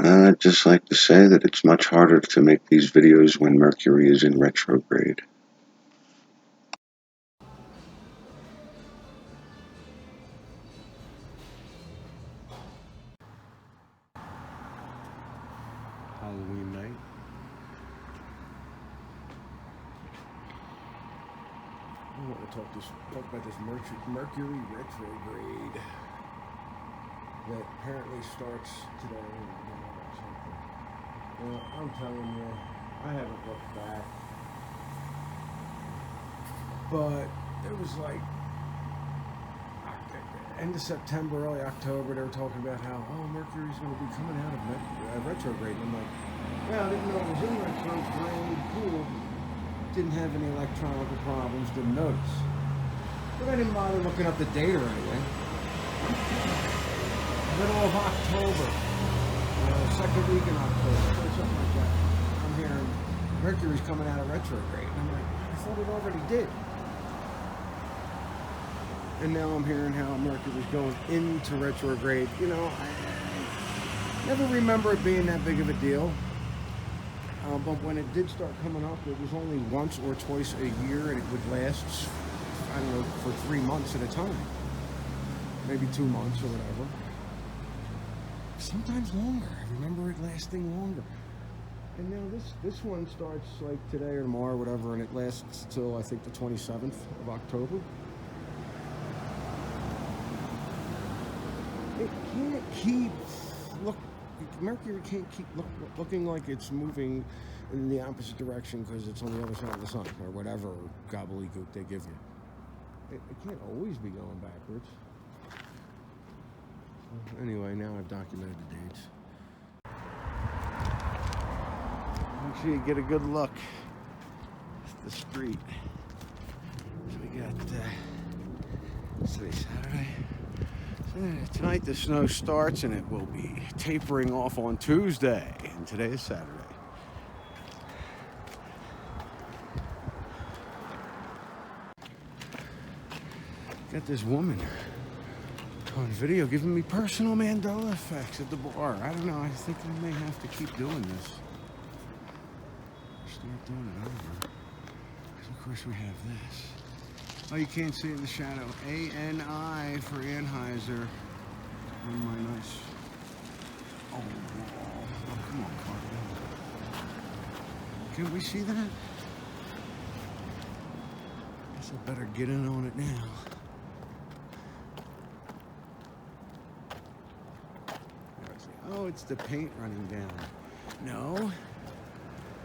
I'd just like to say that it's much harder to make these videos when Mercury is in retrograde. Halloween night. I want to talk about this Mercury retrograde that apparently starts today. Well, I'm telling you, I haven't looked back, but it was like end of September, early October. They were talking about how Mercury's going to be coming out of retrograde. And I'm like, yeah, I didn't know it was in retrograde. Cool. Didn't have any electronic problems. Didn't notice. But I didn't bother looking up the date or anything. Middle of October, second week in October, or something like that. I'm hearing Mercury's coming out of retrograde. And I'm like, I thought it already did. And now I'm hearing how Mercury's going into retrograde. You know, I never remember it being that big of a deal. But when it did start coming up, it was only once or twice a year, and it would last, I don't know, for 3 months at a time. Maybe 2 months or whatever. Sometimes longer. I remember it lasting longer. And now this one starts like today or tomorrow or whatever, and it lasts till I think the 27th of October. It can't keep Mercury can't keep looking like it's moving in the opposite direction because it's on the other side of the sun or whatever gobbledygook they give you. It can't always be going backwards. Anyway, now I've documented the dates. Make sure you get a good look at the street. So we got today's Saturday. Tonight the snow starts and it will be tapering off on Tuesday, and today is Saturday. Got this woman on video giving me personal Mandela effects at the bar. I don't know, I think I may have to keep doing this. Start doing it over. Because of course we have this. Oh, you can't see it in the shadow. A-N-I for Anheuser. On my nice old wall. Oh, come on, Carter. Can we see that? Guess I better get in on it now. Oh, it's the paint running down. No.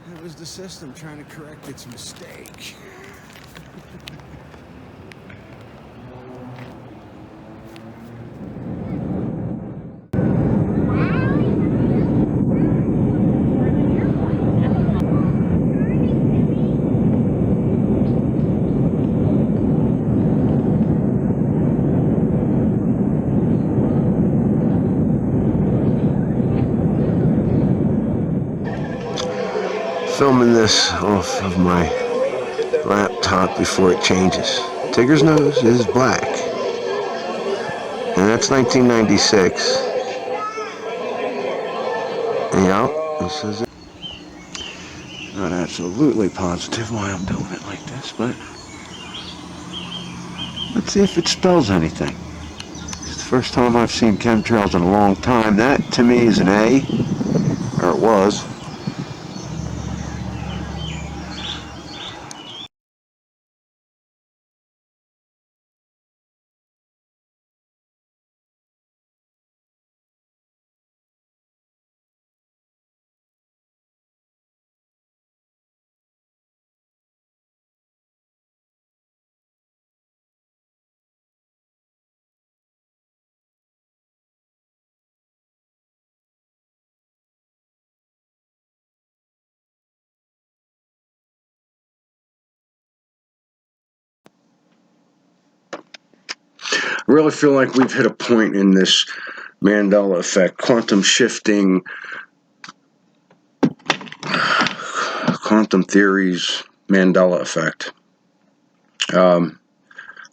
That was the system trying to correct its mistake. Filming this off of my laptop before it changes. Tigger's nose is black, and that's 1996. Yep, this is it. Not absolutely positive why I'm doing it like this, but let's see if it spells anything. It's the first time I've seen chemtrails in a long time. That to me is an A, or it was. I really feel like we've hit a point in this Mandela effect, quantum shifting, quantum theories, Mandela effect.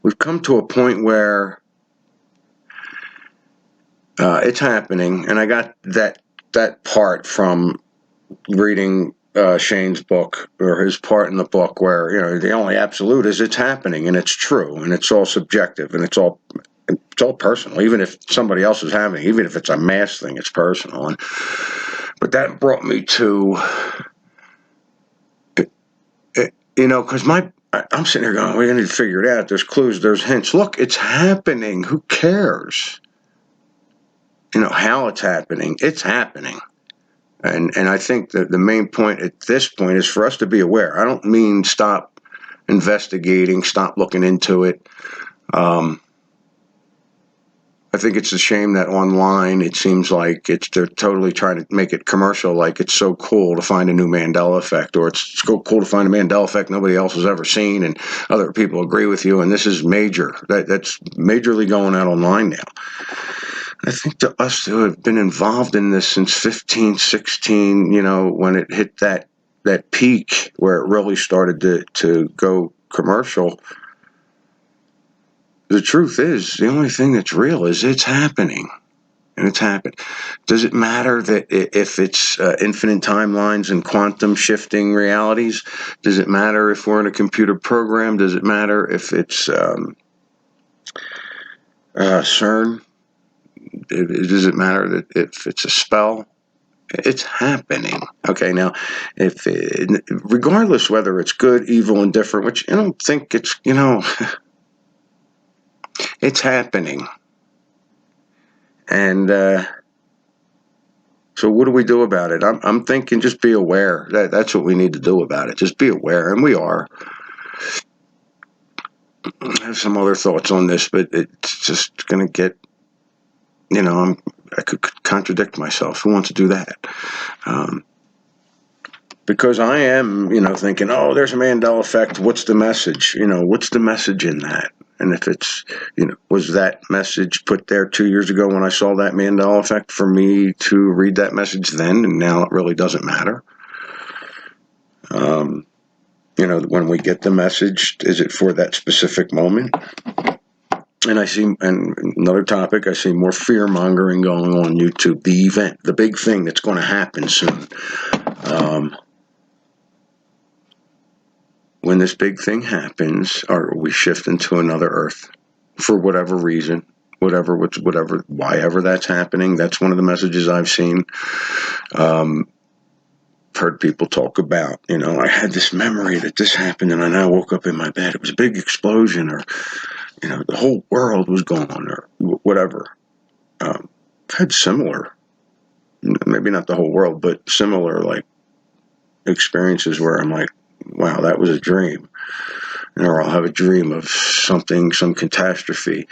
We've come to a point where it's happening, and I got that that part from reading Shane's book, or his part in the book, where, you know, the only absolute is it's happening and it's true and it's all subjective and it's all personal. Even if somebody else is having, even if it's a mass thing, it's personal. But that brought me to, you know, because I'm sitting here going, we need to figure it out. There's clues, there's hints. Look, it's happening. Who cares? You know how it's happening. It's happening. And I think that the main point at this point is for us to be aware. I don't mean stop investigating, stop looking into it. I think it's a shame that online it seems like they're totally trying to make it commercial, like it's so cool to find a new Mandela effect, or it's so cool to find a Mandela effect nobody else has ever seen, and other people agree with you, and this is major. That's majorly going out online now. I think to us who have been involved in this since 15, 16, you know, when it hit that peak where it really started to go commercial, the truth is, the only thing that's real is it's happening. And it's happened. Does it matter that if it's infinite timelines and quantum shifting realities? Does it matter if we're in a computer program? Does it matter if it's CERN? Does it matter that if it's a spell? It's happening. Okay, now, regardless whether it's good, evil, indifferent, which I don't think it's, you know, it's happening. And so what do we do about it? I'm thinking just be aware. That's what we need to do about it. Just be aware, and we are. I have some other thoughts on this, but it's just going to get, you know, I could contradict myself. Who wants to do that? Because I am, you know, thinking, oh, there's a Mandela effect. What's the message? You know, what's the message in that? And if it's, you know, was that message put there 2 years ago when I saw that Mandela effect for me to read that message then, and now it really doesn't matter? You know, when we get the message, is it for that specific moment? And I see, and another topic, I see more fear mongering going on YouTube. The event, the big thing that's going to happen soon. When this big thing happens, or we shift into another Earth, for whatever reason, whatever, why ever that's happening, that's one of the messages I've seen. Heard people talk about, you know, I had this memory that this happened, and I now woke up in my bed. It was a big explosion, or, you know, the whole world was gone, or whatever. I've had similar, maybe not the whole world, but similar, like, experiences where I'm like, wow, that was a dream. Or I'll have a dream of something, some catastrophe.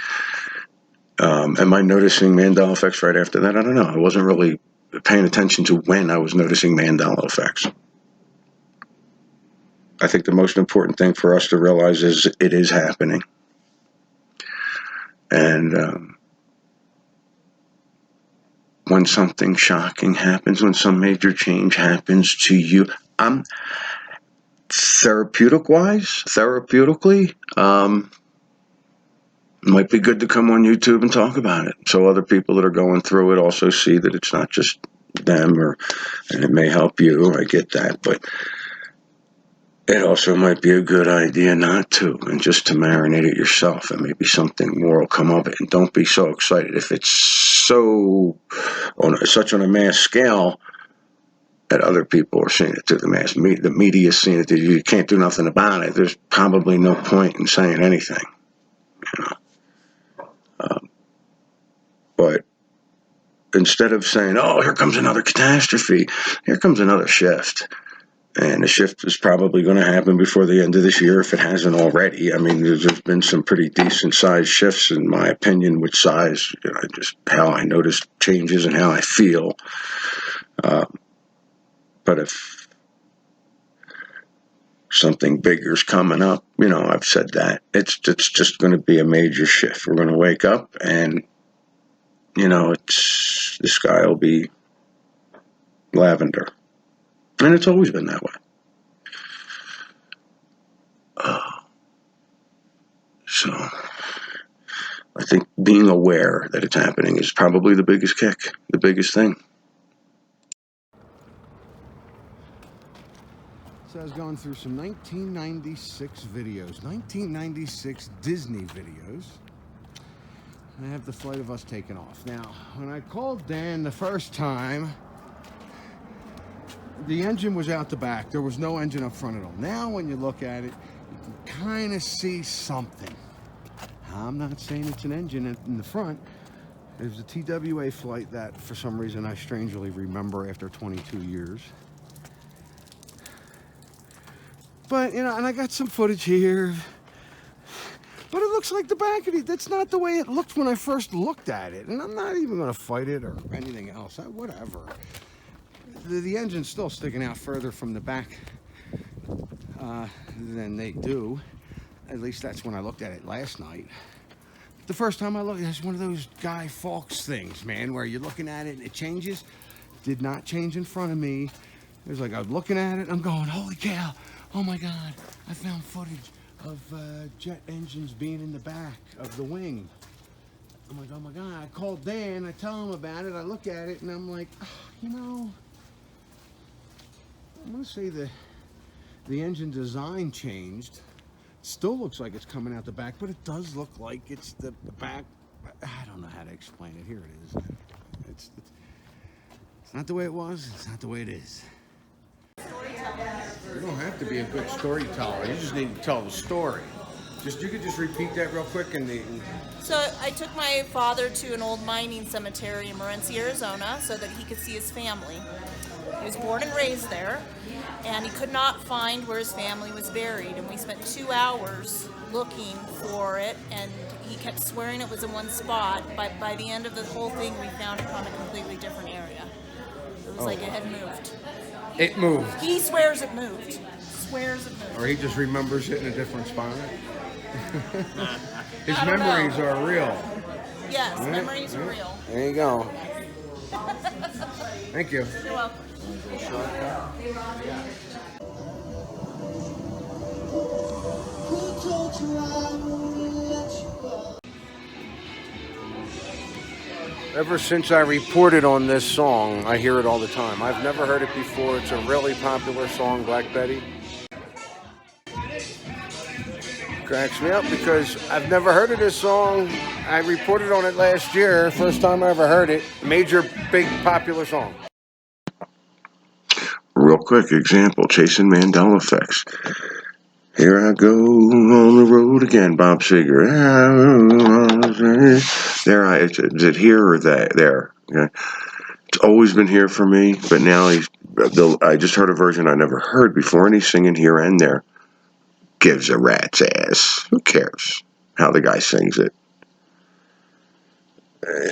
Am I noticing Mandela effects right after that? I don't know. I wasn't really paying attention to when I was noticing Mandela effects. I think the most important thing for us to realize is it is happening. And when something shocking happens, when some major change happens to you, I'm therapeutically, might be good to come on YouTube and talk about it, so other people that are going through it also see that it's not just them, and it may help you. I get that, but it also might be a good idea not to, and just to marinate it yourself, and maybe something more will come of it. And don't be so excited if it's so on a mass scale that other people are seeing it to the media is seeing it, that you can't do nothing about it. There's probably no point in saying anything, you know. But instead of saying, oh, here comes another catastrophe, here comes another shift. And the shift is probably going to happen before the end of this year if it hasn't already. I mean, there's been some pretty decent sized shifts, in my opinion, with size, you know, just how I notice changes and how I feel. But if something bigger is coming up, you know, I've said that it's just going to be a major shift. We're going to wake up, and, you know, the sky will be lavender, and it's always been that way. So I think being aware that it's happening is probably the biggest kick, the biggest thing. So I was going through some 1996 videos, 1996 Disney videos. I have the flight of us taking off. Now, when I called Dan the first time, the engine was out the back. There was no engine up front at all. Now, when you look at it, you can kind of see something. I'm not saying it's an engine in the front. It was a TWA flight that, for some reason, I strangely remember after 22 years. But, you know, and I got some footage here. But it looks like the back of it. That's not the way it looked when I first looked at it. And I'm not even going to fight it or anything else. Whatever. The engine's still sticking out further from the back than they do. At least that's when I looked at it last night. The first time I looked, it's one of those Guy Fawkes things, man, where you're looking at it and it changes. Did not change in front of me. It was like I was looking at it, I'm going, holy cow, oh my God, I found footage of jet engines being in the back of the wing. I'm like, oh my God. I called Dan, I tell him about it, I look at it, and I'm like, oh, you know, I'm gonna say the engine design changed. Still looks like it's coming out the back, but it does look like it's the back. I don't know how to explain it. Here it is. It's not the way it was. It's not the way it is. You don't have to be a good storyteller. You just need to tell the story. You could just repeat that real quick So I took my father to an old mining cemetery in Morenci, Arizona, so that he could see his family. He was born and raised there, and he could not find where his family was buried. And we spent 2 hours looking for it, and he kept swearing it was in one spot. But by the end of the whole thing, we found it from a completely different area. It was like it had moved. It moved. He swears it moved. Swears it moved. Or he just remembers it in a different spot. His I don't memories know. are real. Yes, memories are real. There you go. Thank you. You're welcome. Ever since I reported on this song, I hear it all the time. I've never heard it before. It's a really popular song, Black Betty. Cracks me up because I've never heard of this song. I reported on it last year. First time I ever heard it. Major, big, popular song. Real quick example, chasing Mandela effects. Here I go on the road again, Bob Seger. Is it here or there? Okay. It's always been here for me, but now I just heard a version I never heard before, and he's singing here and there. Gives a rat's ass. Who cares how the guy sings it?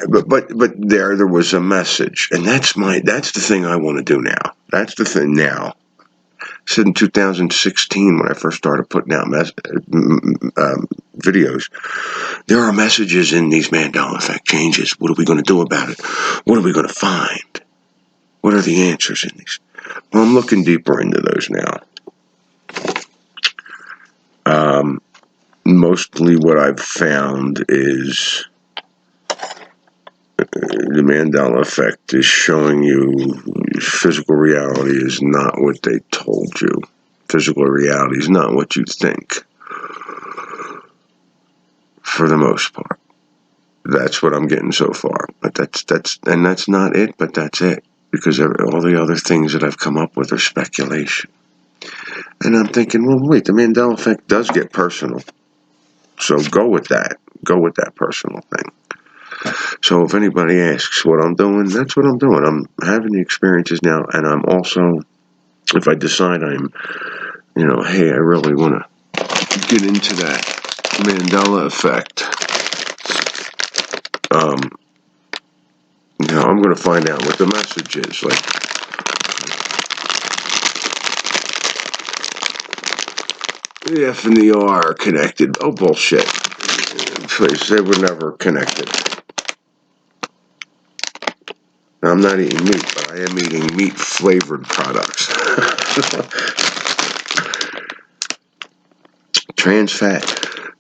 But there was a message, and that's the thing I want to do now. That's the thing now. I said in 2016 when I first started putting out videos, there are messages in these Mandela effect changes. What are we going to do about it? What are we going to find? What are the answers in these? Well, I'm looking deeper into those now. Mostly what I've found is the Mandela effect is showing you physical reality is not what they told you. Physical reality is not what you think. For the most part. That's what I'm getting so far. But that's not it, but that's it. Because all the other things that I've come up with are speculation. And I'm thinking, well, wait, the Mandela effect does get personal. So go with that. Go with that personal thing. So if anybody asks what I'm doing, that's what I'm doing. I'm having the experiences now, and I'm also, if I decide I'm, hey, I really want to get into that Mandela effect, I'm going to find out what the message is. Like, the F and the R are connected. Oh, bullshit. They were never connected. I'm not eating meat, but I am eating meat-flavored products. Trans fat.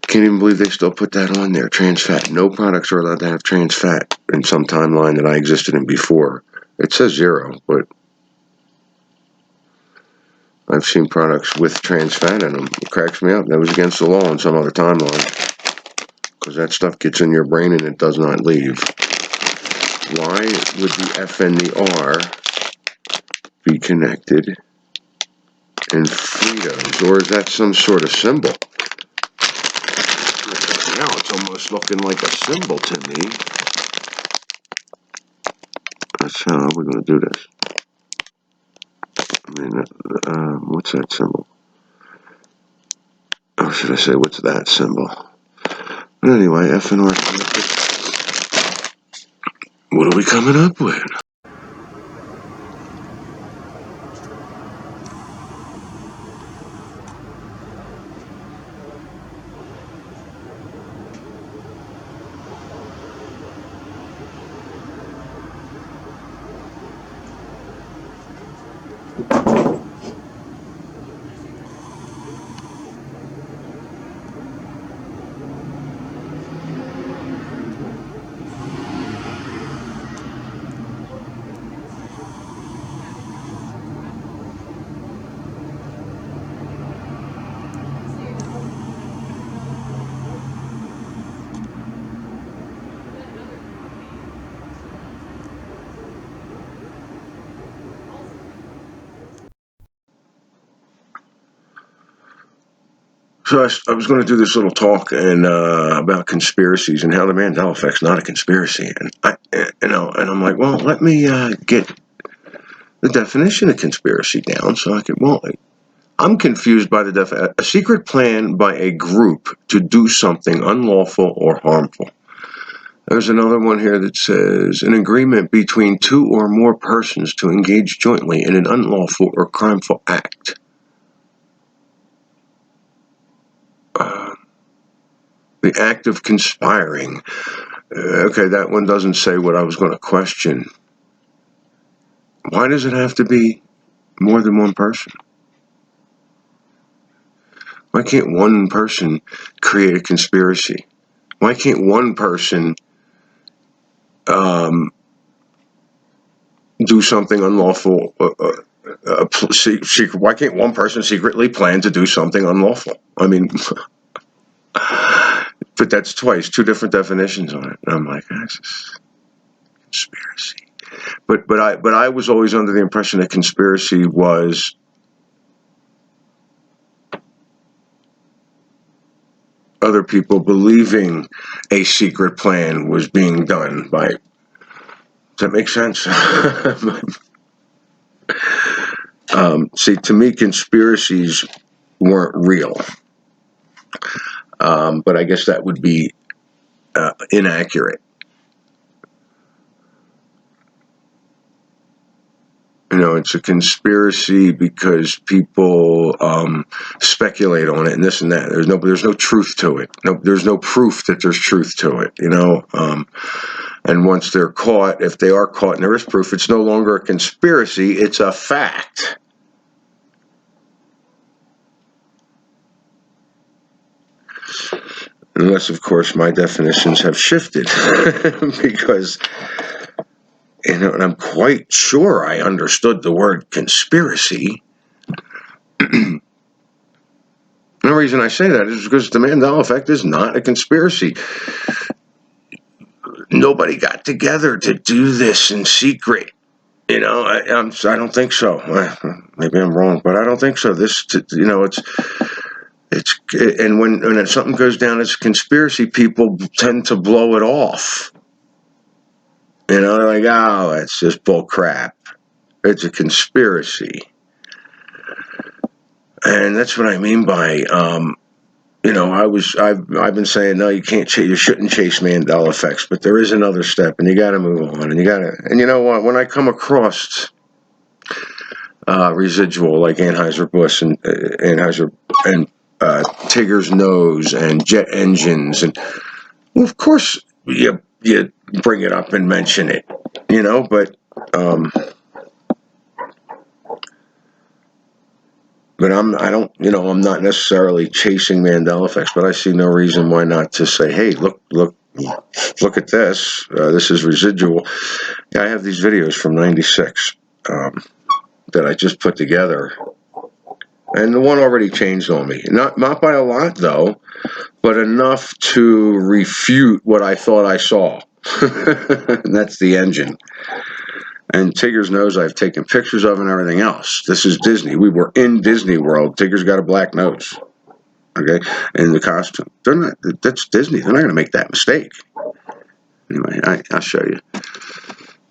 Can't even believe they still put that on there. Trans fat. No products are allowed to have trans fat in some timeline that I existed in before. It says 0, but I've seen products with trans fat in them. It cracks me up. That was against the law on some other timeline. Because that stuff gets in your brain and it does not leave. Why would the F and the R be connected in Fritos? Or is that some sort of symbol? Now it's almost looking like a symbol to me. That's how we're going to do this. I mean, what's that symbol? Or should I say, what's that symbol? But anyway, F and R. What are we coming up with? So I was going to do this little talk about conspiracies and how the Mandela effect's not a conspiracy, and I'm like, well, let me get the definition of conspiracy down so I can. Well, I'm confused by a secret plan by a group to do something unlawful or harmful. There's another one here that says an agreement between two or more persons to engage jointly in an unlawful or crimeful act. The act of conspiring. Okay, that one doesn't say what I was going to question. Why does it have to be more than one person? Why can't one person create a conspiracy? Why can't one person do something unlawful? Why can't one person secretly plan to do something unlawful? I mean, but that's twice, two different definitions on it. And I'm like, that's just conspiracy. But I was always under the impression that conspiracy was other people believing a secret plan was being done by. Does that make sense? See, to me, conspiracies weren't real. But I guess that would be inaccurate. You know, it's a conspiracy because people speculate on it and this and that. There's no truth to it. No, there's no proof that there's truth to it. You know, and once they're caught, if they are caught and there is proof, it's no longer a conspiracy. It's a fact. Unless, of course, my definitions have shifted because. And I'm quite sure I understood the word conspiracy. The reason I say that is because the Mandela effect is not a conspiracy. Nobody got together to do this in secret. You know, I don't think so. Maybe I'm wrong, but I don't think so. And when something goes down as a conspiracy, people tend to blow it off. You know, they're like, oh, that's just bull crap. It's a conspiracy. And that's what I mean by, I've been saying, no, you shouldn't chase Mandela effects, but there is another step, and you got to move on, and you know what? When I come across residual like Anheuser-Busch and Tigger's nose and jet engines, and well, of course you bring it up and mention it, you know, but I'm not necessarily chasing Mandela effects, but I see no reason why not to say, hey, look at this. This is residual. Yeah, I have these videos from '96 that I just put together And the one already changed on me. Not by a lot, though, but enough to refute what I thought I saw. And that's the engine. And Tigger's nose I've taken pictures of and everything else. This is Disney. We were in Disney World. Tigger's got a black nose. Okay? In the costume. That's Disney. They're not going to make that mistake. Anyway, I'll show you.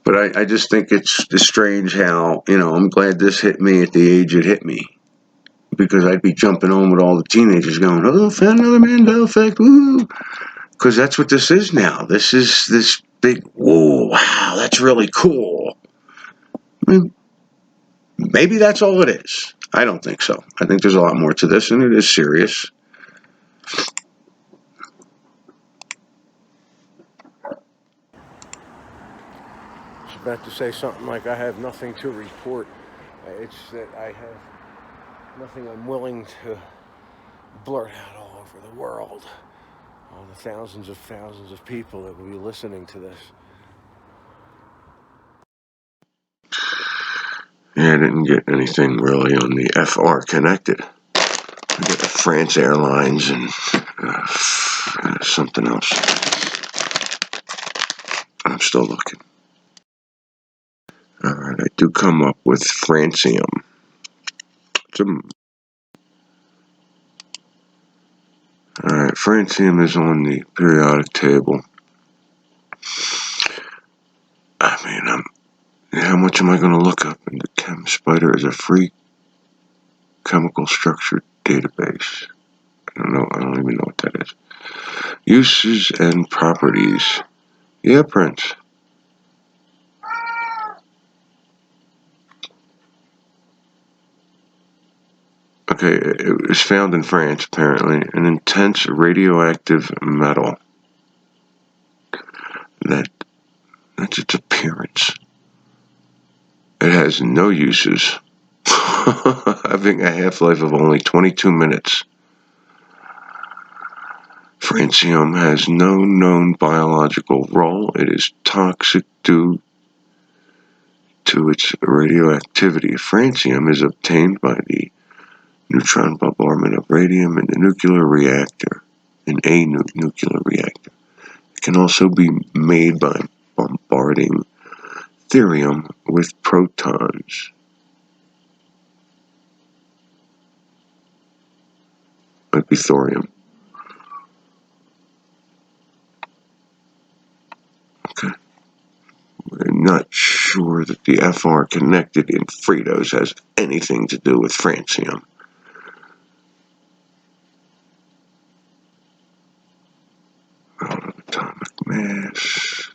But I just think it's strange how, I'm glad this hit me at the age it hit me. Because I'd be jumping on with all the teenagers going, oh, found another Mandela effect, woo! Because that's what this is now. This is this big, whoa, wow, that's really cool. I mean, maybe that's all it is. I don't think so. I think there's a lot more to this, and it is serious. I was about to say something like I have nothing to report. It's that I have nothing I'm willing to blurt out all over the world. All the thousands of people that will be listening to this. Yeah, I didn't get anything really on the FR connected. I got the France Airlines and something else. I'm still looking. Alright, I do come up with francium. Alright, francium is on the periodic table. I mean, how much am I going to look up? And the ChemSpider is a free chemical structure database. I don't even know what that is. Uses and properties. Yeah, Prince. Okay, it was found in France, apparently. An intense radioactive metal. That's its appearance. It has no uses. Having a half-life of only 22 minutes. Francium has no known biological role. It is toxic due to its radioactivity. Francium is obtained by the neutron bombardment of radium in the nuclear reactor, in a nuclear reactor. It can also be made by bombarding thorium with protons. Might be thorium. Okay. We're not sure that the FR connected in Fritos has anything to do with francium. Atomic mass.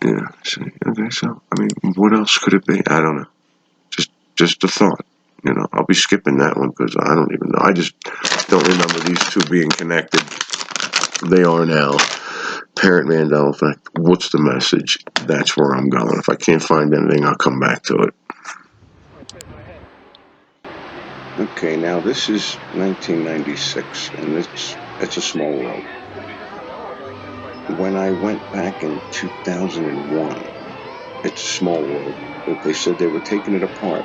Yeah, see, okay, so, I mean, what else could it be? I don't know. Just a thought. I'll be skipping that one because I don't even know. I just don't remember these two being connected. They are now. Parent Mandela effect. What's the message? That's where I'm going. If I can't find anything, I'll come back to it. Okay, now this is 1996, and it's a small world. When I went back in 2001, it's a small world, but they said they were taking it apart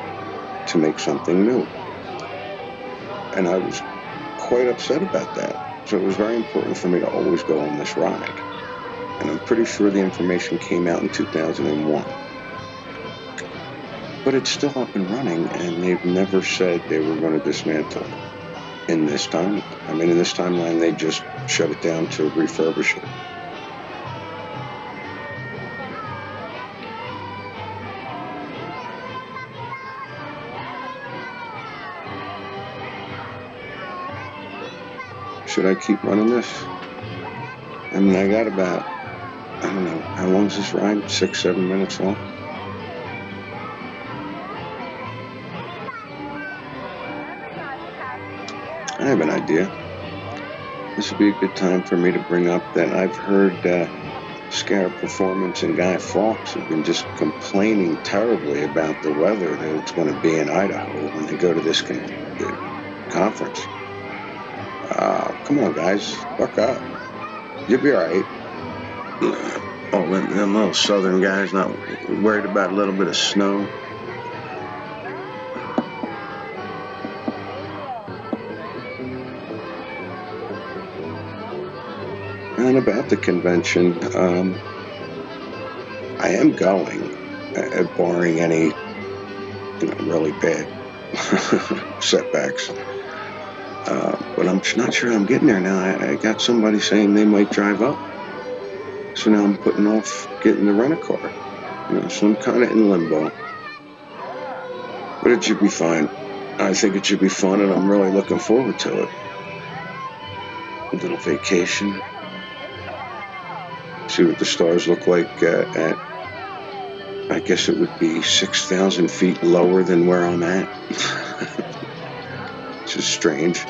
to make something new. And I was quite upset about that. So it was very important for me to always go on this ride. And I'm pretty sure the information came out in 2001. But it's still up and running, and they've never said they were going to dismantle it in this time. I mean, in this timeline, they just shut it down to refurbish it. Should I keep running this? I mean, I got about, I don't know, how long is this ride? 6-7 minutes long? I have an idea. This would be a good time for me to bring up that I've heard Scarab Performance and Guy Fawkes have been just complaining terribly about the weather that it's going to be in Idaho when they go to this conference. Come on, guys, buck up. You'll be alright. Oh, them little southern guys not worried about a little bit of snow. and about the convention. I am going, barring any, really bad setbacks. But I'm not sure I'm getting there now. I got somebody saying they might drive up. So now I'm putting off getting the rent-a-car. So I'm kind of in limbo. But it should be fine. I think it should be fun, and I'm really looking forward to it. A little vacation. See what the stars look like at, I guess it would be 6,000 feet lower than where I'm at. Which is strange.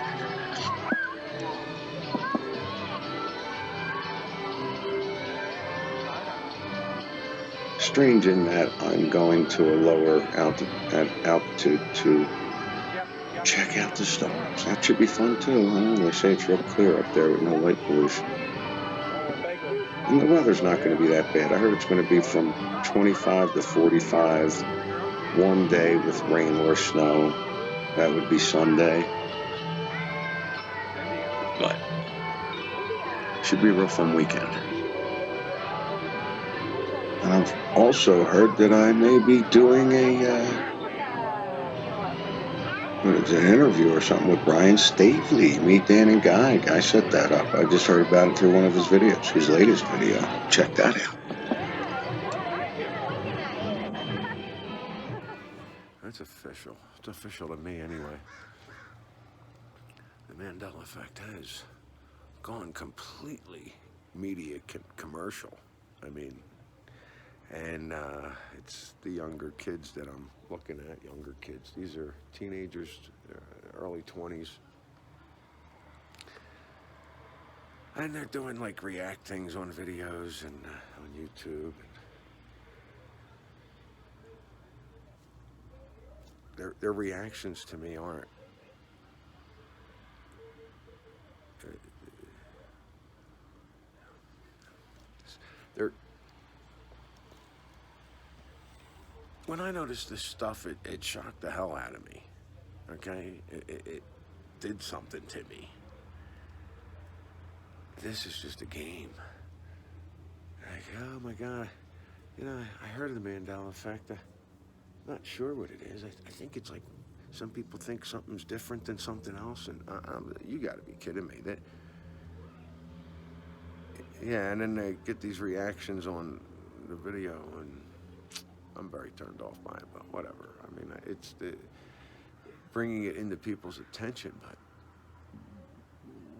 Strange in that I'm going to a lower altitude to check out the stars. That should be fun too. They say it's real clear up there with no light pollution. And the weather's not going to be that bad. I heard it's going to be from 25 to 45 one day with rain or snow. That would be Sunday. But it should be a real fun weekend. And I've also heard that I may be doing an interview or something with Brian Stavely. Meet Dan and Guy. Guy set that up. I just heard about it through one of his videos, his latest video. Check that out. That's official. It's official to me anyway. The Mandela effect has gone completely media commercial. I mean, and it's the younger kids that I'm looking at. Younger kids. These are teenagers, early 20s. And they're doing like react things on videos and on YouTube. Their reactions to me aren't. When I noticed this stuff, it shocked the hell out of me. Okay? It did something to me. This is just a game. Like, oh my God. I heard of the Mandela effect. I'm not sure what it is. I think it's like some people think something's different than something else, and you got to be kidding me. Yeah, and then they get these reactions on the video, and I'm very turned off by it, but whatever. I mean, it's bringing it into people's attention, but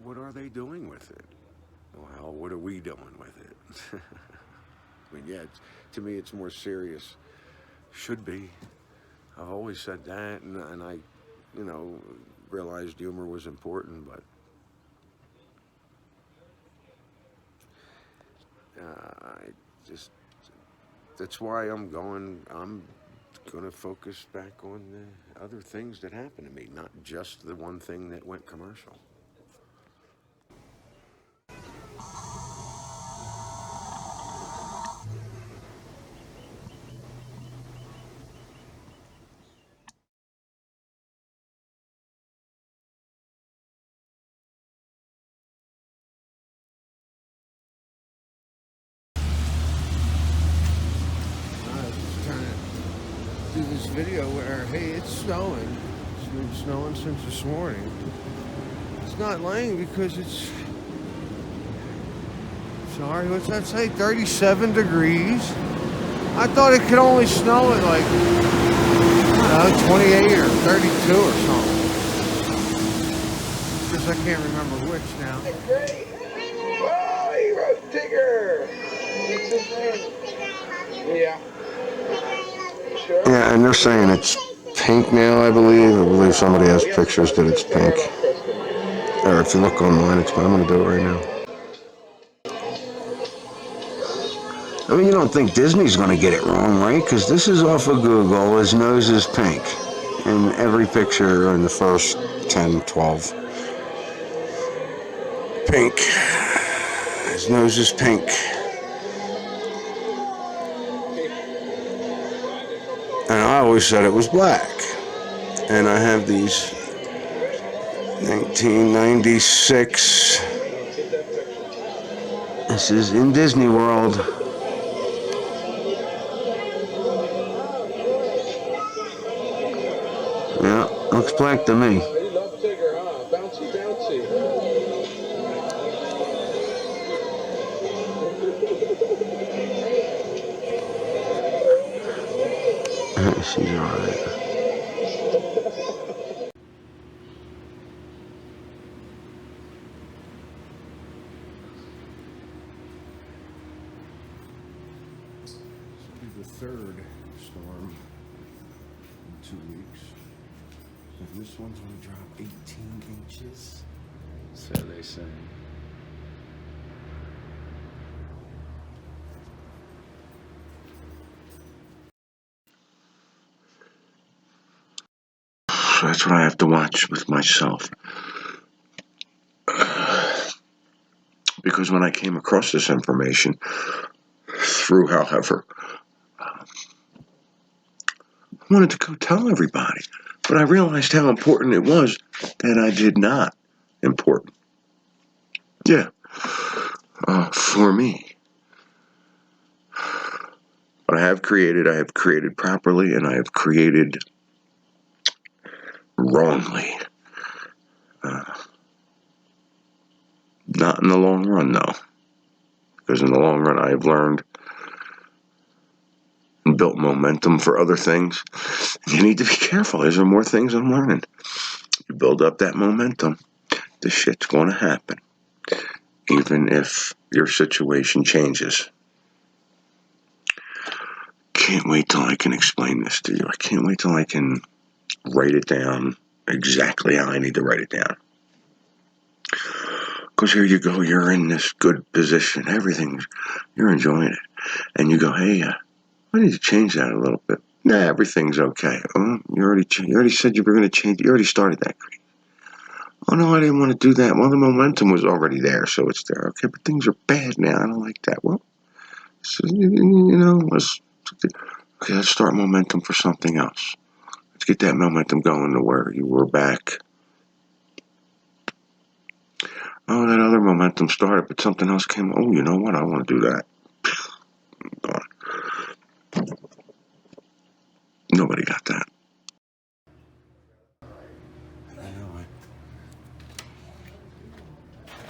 what are they doing with it? Well, what are we doing with it? I mean, yeah, to me, it's more serious. Should be. I've always said that, and I, realized humor was important, but that's why I'm going to focus back on the other things that happened to me, not just the one thing that went commercial. Do this video where, hey, it's snowing. It's been snowing since this morning. It's not laying because it's, sorry, what's that say? 37 degrees. I thought it could only snow at like, 28 or 32 or something. Because I can't remember which now. Great. Oh, he wrote Tigger. It's his name. Yeah. Yeah, and they're saying it's pink now, I believe. I believe somebody has pictures that it's pink. Or if you look online, I'm going to do it right now. I mean, you don't think Disney's going to get it wrong, right? Because this is off of Google. His nose is pink. In every picture in the first 10, 12. Pink. His nose is pink. And I always said it was black. And I have these 1996 This is in Disney World. Yeah, looks black to me. You love Tigger, huh? Bouncy, bouncy. She's alright. This will be the third storm in 2 weeks. And this one's going to drop 18 inches. So they say. So that's what I have to watch with myself. Because when I came across this information, through however, I wanted to go tell everybody. But I realized how important it was that I did not. Important. Yeah. For me. But I have created properly, and I have created wrongly. Not in the long run, though. Because in the long run, I have learned and built momentum for other things. You need to be careful. There's more things I'm learning. You build up that momentum, the shit's going to happen. Even if your situation changes. Can't wait till I can explain this to you. I can't wait till I can write it down exactly how I need to write it down. Because here you go, you're in this good position. You're enjoying it. And you go, hey, I need to change that a little bit. Nah, everything's okay. Oh, you already said you were going to change. You already started that. Oh, no, I didn't want to do that. Well, the momentum was already there, so it's there. Okay, but things are bad now. I don't like that. Well, so, let's start momentum for something else. Let's get that momentum going to where you were back. Oh, that other momentum started, but something else came. Oh, you know what? I want to do that. Nobody got that. I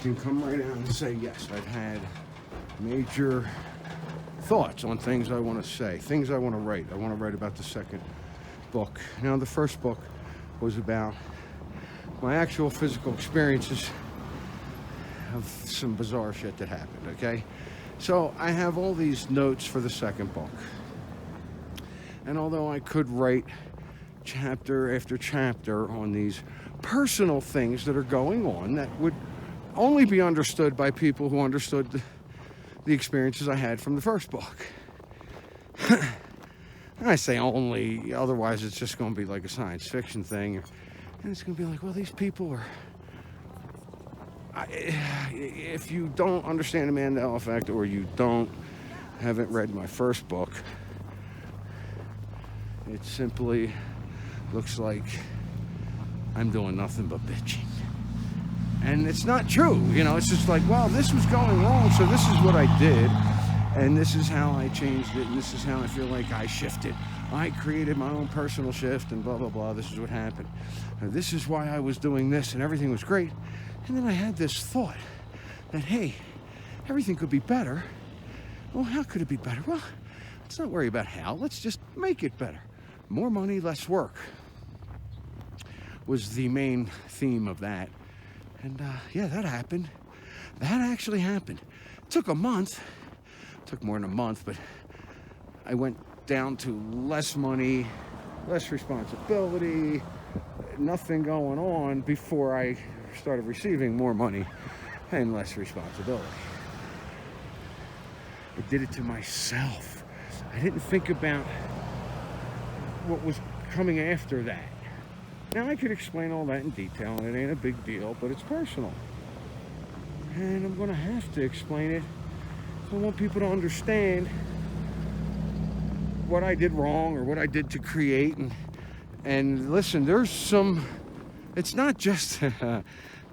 can come right out and say, yes, I've had major thoughts on things I want to say, things I want to write. I want to write about the second book. Now, the first book was about my actual physical experiences of some bizarre shit that happened, okay? So I have all these notes for the second book. And although I could write chapter after chapter on these personal things that are going on that would only be understood by people who understood the experiences I had from the first book. I say only, otherwise it's just going to be like a science fiction thing. And it's going to be like, well, these people are... if you don't understand the Mandela effect, or you haven't read my first book, it simply looks like I'm doing nothing but bitching. And it's not true, it's just like, well, this was going wrong, so this is what I did, and this is how I changed it, and this is how I feel like I shifted. I created my own personal shift, and blah, blah, blah, this is what happened. And this is why I was doing this, and everything was great. And then I had this thought that, hey, everything could be better. Well, how could it be better? Well, let's not worry about how, let's just make it better. More money, less work was the main theme of that. And yeah, that happened. That actually happened. It took a month. It took more than a month, but I went down to less money, less responsibility, nothing going on before I started receiving more money and less responsibility. I did it to myself. I didn't think about what was coming after that. Now, I could explain all that in detail, and it ain't a big deal, but it's personal. And I'm going to have to explain it. I want people to understand what I did wrong or what I did to create. And listen, there's some... It's not just...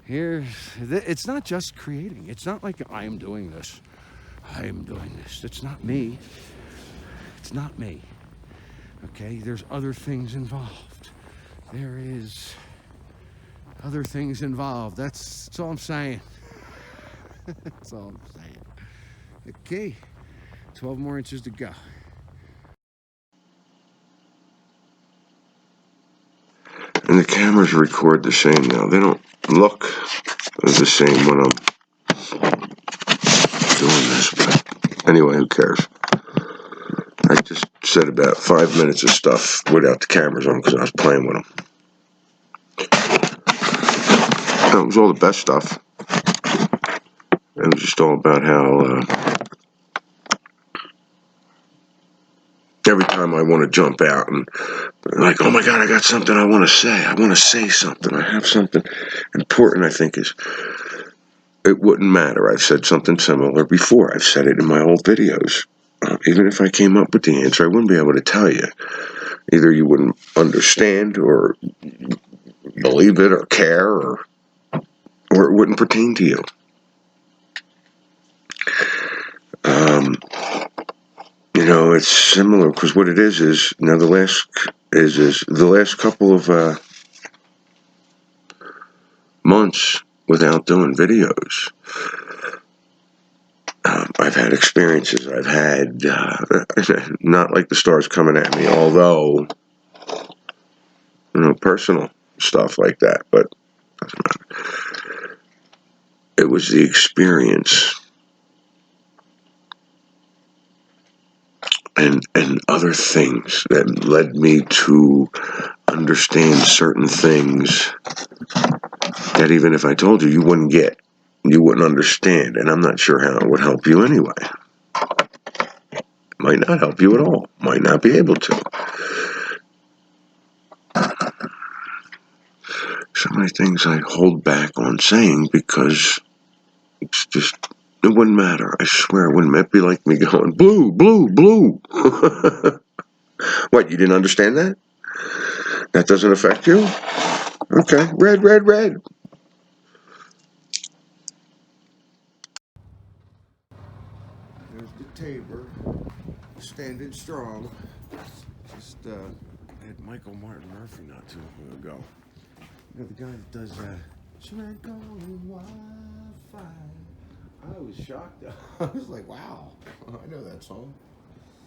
it's not just creating. It's not like I'm doing this I am doing this. It's not me. It's not me. Okay, there's other things involved. There is other things involved. That's all I'm saying. That's all I'm saying. Okay, 12 more inches to go. And the cameras record the same now. They don't look the same when I'm doing this, but anyway, who cares? I just said about 5 minutes of stuff without the cameras on because I was playing with them. It was all the best stuff. It was just all about how every time I want to jump out and like, oh my God, I got something I want to say. I want to say something. I have something important, I think is, it wouldn't matter. I've said something similar before. I've said it in my old videos. Even if I came up with the answer, I wouldn't be able to tell you. Either you wouldn't understand or believe it or care or it wouldn't pertain to you. You know, it's similar because what it is you know, the last couple of months without doing videos. I've had experiences. I've had not like the stars coming at me, although you know, personal stuff like that. But doesn't matter. It was the experience and other things that led me to understand certain things that even if I told you, you wouldn't get, you wouldn't understand, and I'm not sure how it would help you anyway. Might not help you at all. Might not be able to. So many things I hold back on saying because it's just, it wouldn't matter. I swear it wouldn't. It'd be like me going, blue, blue, blue. What, you didn't understand that? That doesn't affect you? Okay, red, red, red. There's the Tabor, standing strong. Just had Michael Martin Murphy not too long ago. You know, the guy that does Smack on Wi-Fi. I was shocked. I was like, wow, I know that song.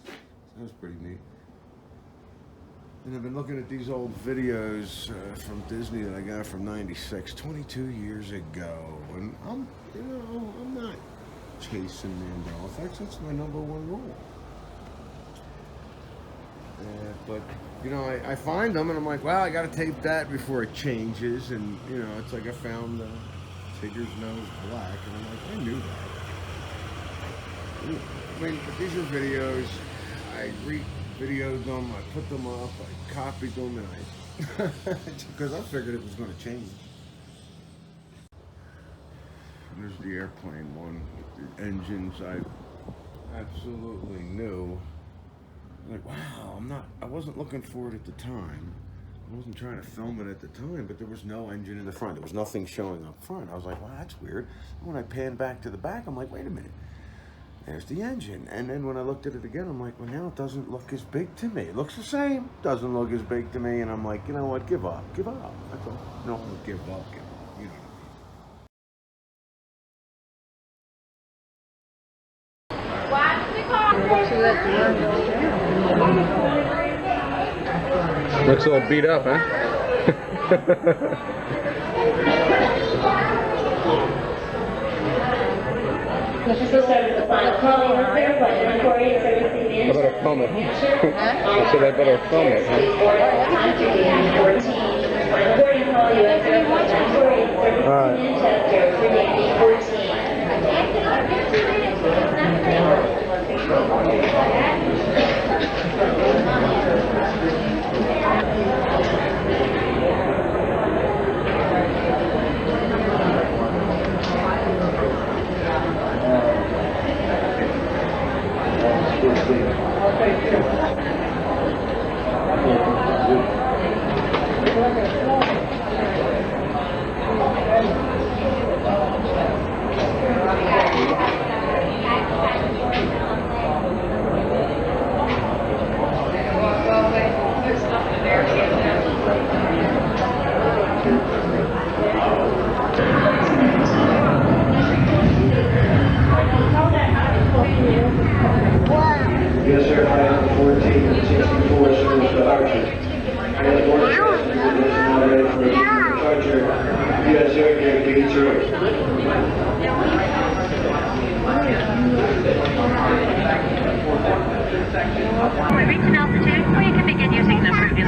That was pretty neat. And I've been looking at these old videos from Disney that I got from '96, 22 years ago. And I'm not chasing Mandela effects. That's my #1 rule. But you know, I find them and I'm like, well, I got to tape that before it changes. And you know, it's like I found Tigger's nose black, and I'm like, I knew that. I mean, but these are videos. I re-videoed them. I put them up. I copied them, and because I figured it was going to change. There's the airplane one with the engines. I absolutely knew. Like, wow, I wasn't looking for it at the time. I wasn't trying to film it at the time, but there was no engine in the front. There was nothing showing up front. I was like, wow, that's weird. And when I panned back to the back, I'm like, wait a minute. There's the engine. And then when I looked at it again, I'm like, well, now it doesn't look as big to me. It looks the same. Doesn't look as big to me. And I'm like, you know what? Give up. Give up. That's all. No, give up. Give up. You know. Looks all beat up, huh? So started the final calling of their plan for a servicing I better film it. I said I better film it, huh? Time to be 14. Final boarding call, U.S. Airlines servicing Manchester for Navy 14.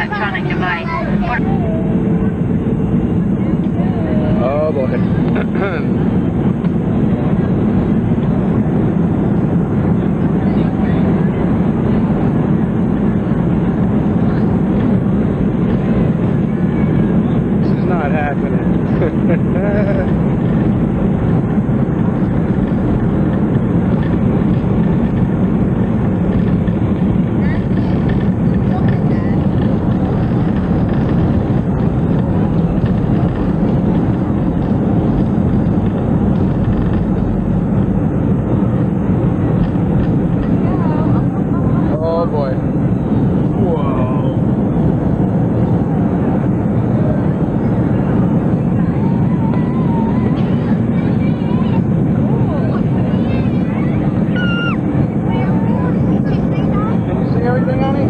electronic device. Oh boy. This is not happening. Oh boy. Whoa. Can you see everything, honey?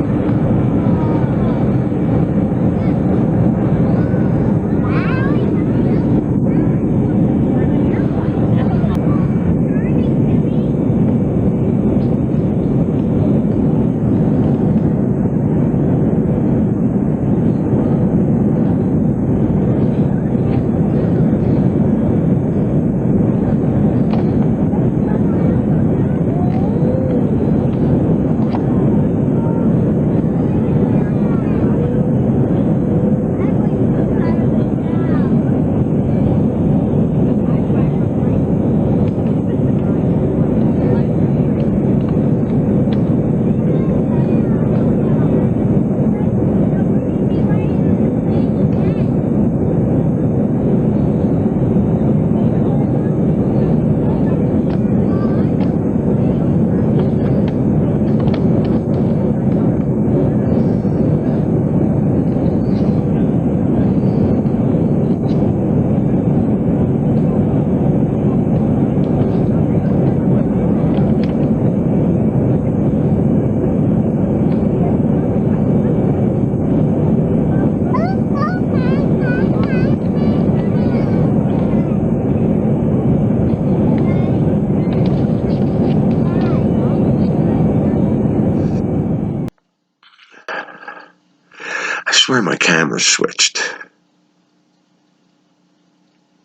I swear my camera switched.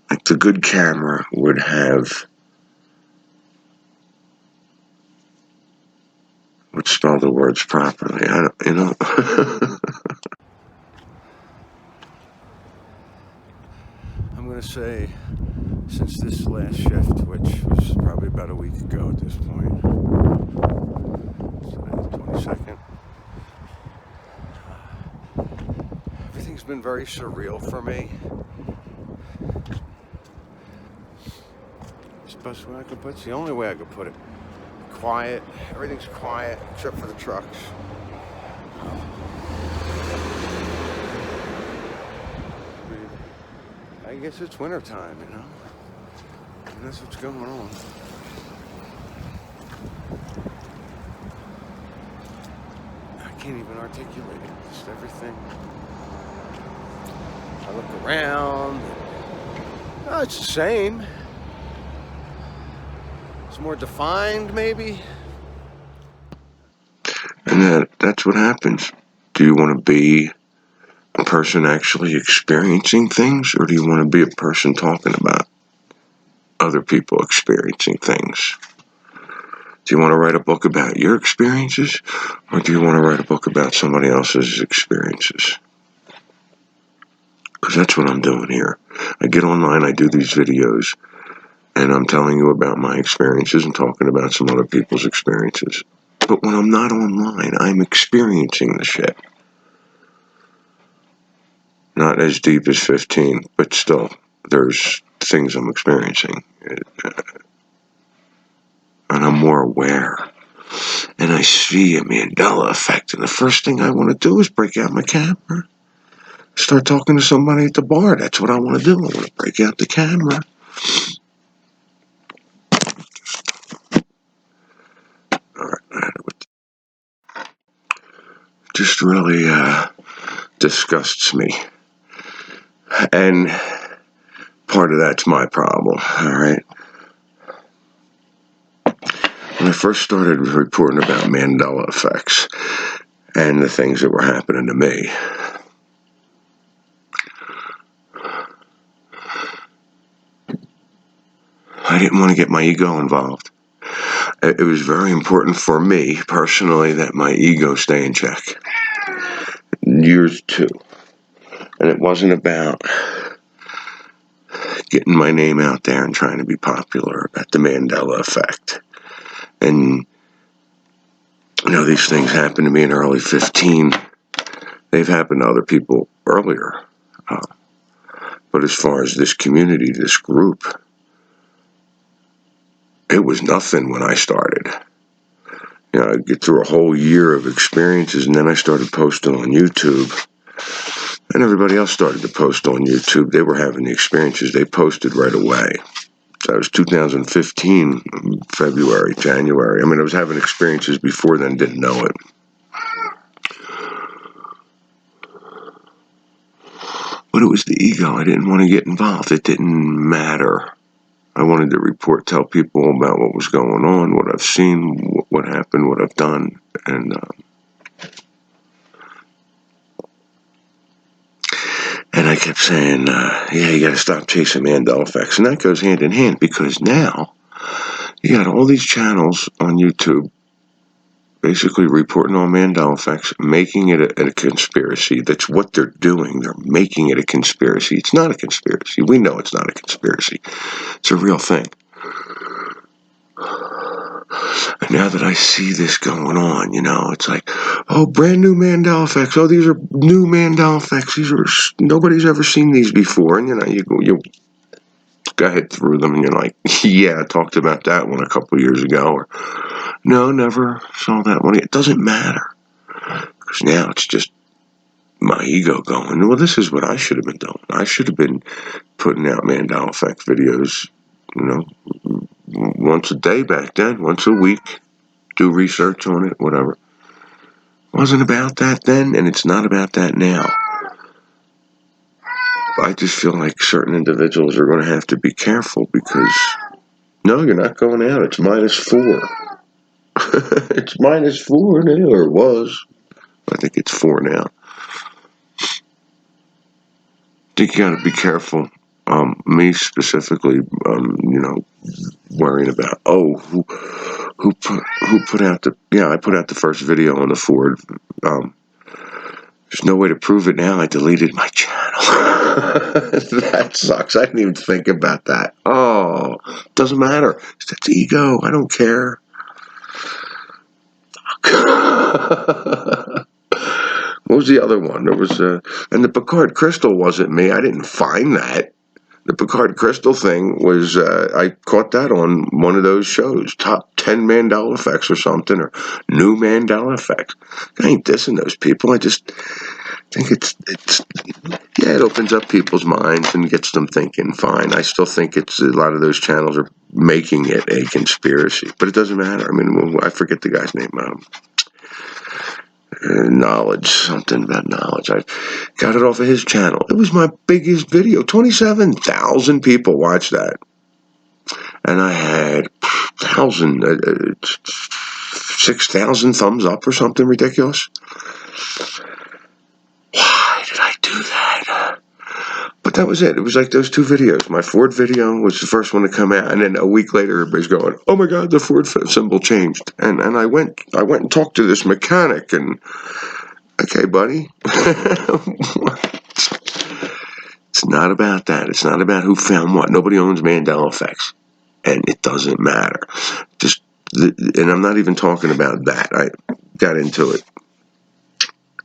Like the good camera would spell the words properly. I don't, you know. I'm going to say, since this last shift, which was probably about a week ago at this point, so that's the 22nd, everything's been very surreal for me. It's the best way I could put it. It's the only way I could put it. Quiet. Everything's quiet except for the trucks. I guess it's winter time, you know, and that's what's going on. I can't even articulate it. Just everything. I look around. Oh, it's the same. It's more defined, maybe. And that's what happens. Do you want to be a person actually experiencing things, or do you want to be a person talking about other people experiencing things? Do you want to write a book about your experiences, or do you want to write a book about somebody else's experiences? Because that's what I'm doing here. I get online, I do these videos, and I'm telling you about my experiences and talking about some other people's experiences. But when I'm not online, I'm experiencing the shit. Not as deep as 15, but still, there's things I'm experiencing. And I'm more aware. And I see a Mandela effect. And the first thing I want to do is break out my camera. Start talking to somebody at the bar. That's what I want to do. I want to break out the camera. Alright, just really disgusts me. And part of that's my problem, alright? When I first started reporting about Mandela effects, and the things that were happening to me. I didn't want to get my ego involved. It was very important for me personally that my ego stay in check. Yours too. And it wasn't about getting my name out there and trying to be popular, about the Mandela effect. And, you know, these things happened to me in early 15. They've happened to other people earlier. But as far as this community, this group, it was nothing when I started. You know, I'd get through a whole year of experiences, and then I started posting on YouTube. And everybody else started to post on YouTube. They were having the experiences. They posted right away. So that was 2015, February, January. I mean, I was having experiences before then, didn't know it. But it was the ego. I didn't want to get involved. It didn't matter. I wanted to report, tell people about what was going on, what I've seen, what happened, what I've done. And I kept saying, yeah, you got to stop chasing Mandela effects. And that goes hand in hand, because now you got all these channels on YouTube basically reporting on Mandela effects, making it a conspiracy. That's what they're doing. They're making it a conspiracy. It's not a conspiracy. We know it's not a conspiracy. It's a real thing. And now that I see this going on, you know, it's like, oh, brand new Mandela effects. Oh, these are new Mandela effects. Nobody's ever seen these before. And, you know, you go ahead through them and you're like, yeah, I talked about that one a couple years ago. Or, no, never saw that one. It doesn't matter. Because now it's just my ego going, well, this is what I should have been doing. I should have been putting out Mandela effect videos, you know, once a day back then, once a week, do research on it, whatever. It wasn't about that then, and it's not about that now. I just feel like certain individuals are going to have to be careful, because, no, you're not going out. It's -4. It's -4 now, or it was. I think it's 4 now. I think you got to be careful. Me specifically, you know, worrying about, oh, who put out the, yeah, I put out the first video on the Ford. There's no way to prove it now. I deleted my channel. That sucks. I didn't even think about that. Oh, doesn't matter. That's ego. I don't care. What was the other one? There was, and the Picard Crystal wasn't me. I didn't find that. The Picard Crystal thing was, I caught that on one of those shows, top 10 Mandela effects or something, or new Mandela effects. I ain't dissing those people. I just think yeah, it opens up people's minds and gets them thinking. Fine. I still think it's, a lot of those channels are making it a conspiracy, but it doesn't matter. I mean, I forget the guy's name. Knowledge, something about knowledge. I got it off of his channel. It was my biggest video. 27,000 people watched that, and I had 6,000 thumbs up or something ridiculous. Why did I do that? But that was it. It was like those two videos. My Ford video was the first one to come out, and then a week later, everybody's going, "Oh my God, the Ford symbol changed." And I went and talked to this mechanic, and okay, buddy. It's not about that. It's not about who found what. Nobody owns Mandela effects, and it doesn't matter. And I'm not even talking about that. I got into it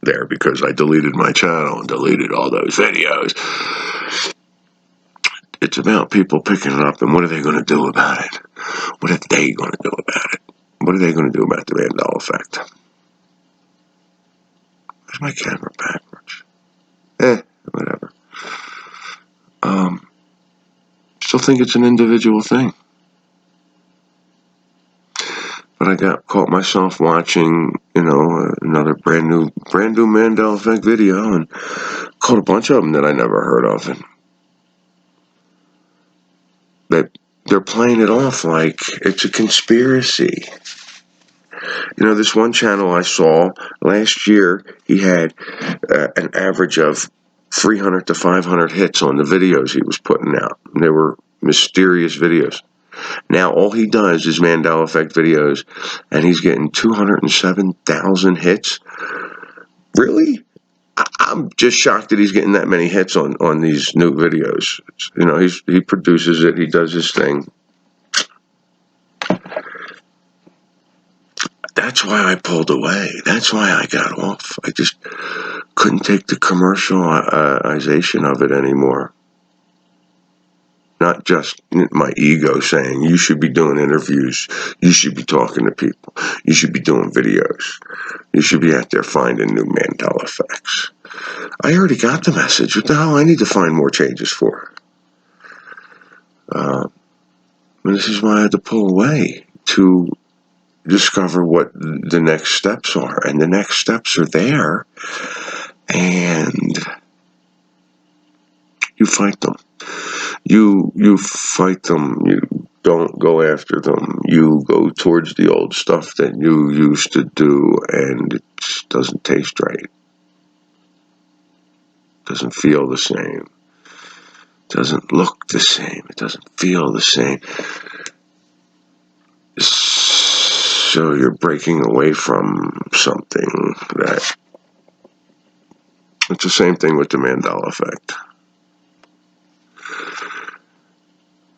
there because I deleted my channel and deleted all those videos. It's about people picking it up, and what are they going to do about it? What are they going to do about it? What are they going to do about the Mandela effect? Where's my camera backwards? Whatever. Still think it's an individual thing. But I caught myself watching, you know, another brand new Mandela effect video, and caught a bunch of them that I never heard of, and they're playing it off like it's a conspiracy. You know, this one channel I saw last year, he had an average of 300 to 500 hits on the videos he was putting out. And they were mysterious videos. Now all he does is Mandela Effect videos, and he's getting 207,000 hits. Really? I'm just shocked that he's getting that many hits on these new videos. You know, he produces it, he does his thing. That's why I pulled away. That's why I got off. I just couldn't take the commercialization of it anymore. Not just my ego saying, you should be doing interviews, you should be talking to people, you should be doing videos, you should be out there finding new Mandela effects. I already got the message. What the hell I need to find more changes for? This is why I had to pull away, to discover what the next steps are. And the next steps are there. And you fight them. You fight them. You don't go after them. You go towards the old stuff that you used to do, and it doesn't taste right. It doesn't feel the same. It doesn't look the same. It doesn't feel the same. So you're breaking away from something that... It's the same thing with the Mandela effect.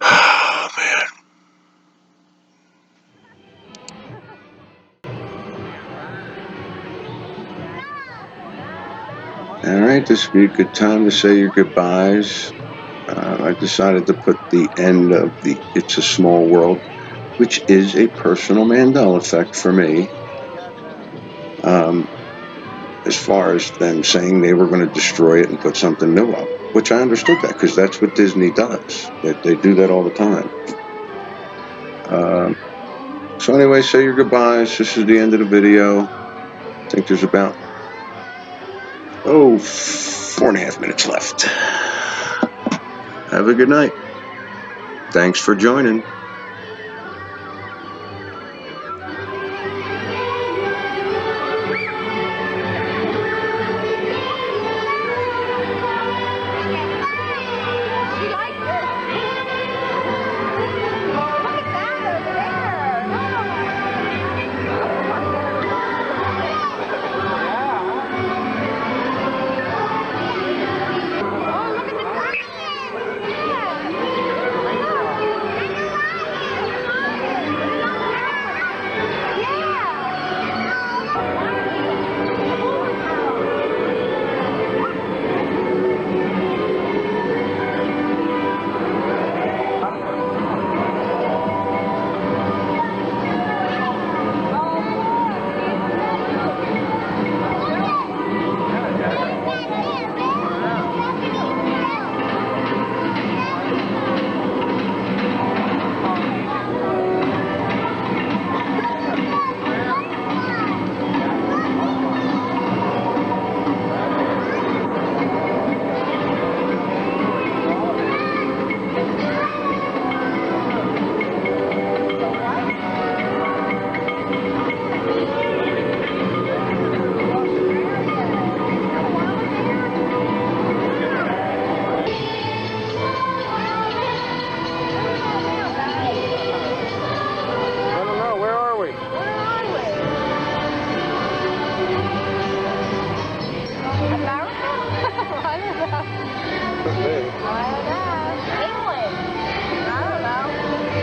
Oh, man. All right, this would be a good time to say your goodbyes. I decided to put the end of the It's a Small World, which is a personal Mandela effect for me. As far as them saying they were going to destroy it and put something new up, which I understood that, because that's what Disney does. They do that all the time. So anyway, say your goodbyes. This is the end of the video. I think there's about 4.5 minutes left. Have a good night. Thanks for joining.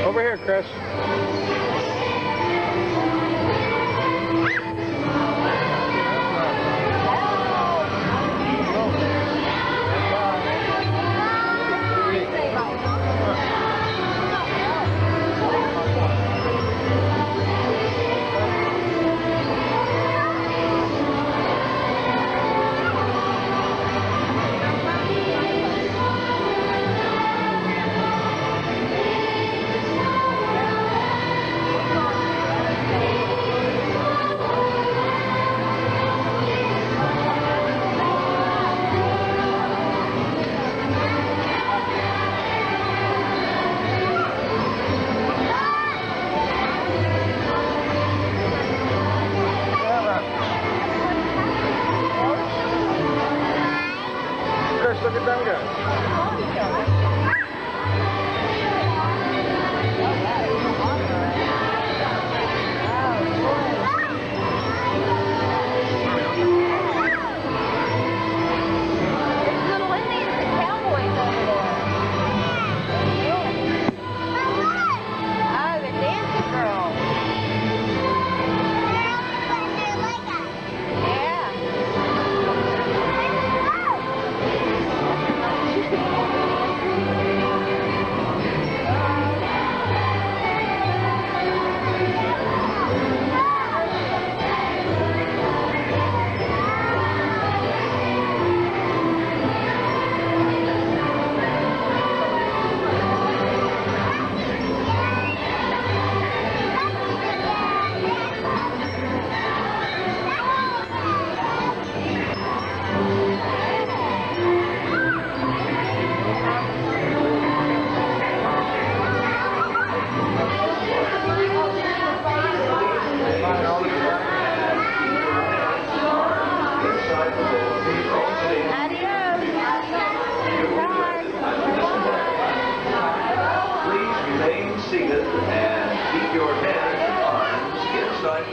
Over here, Chris.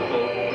possible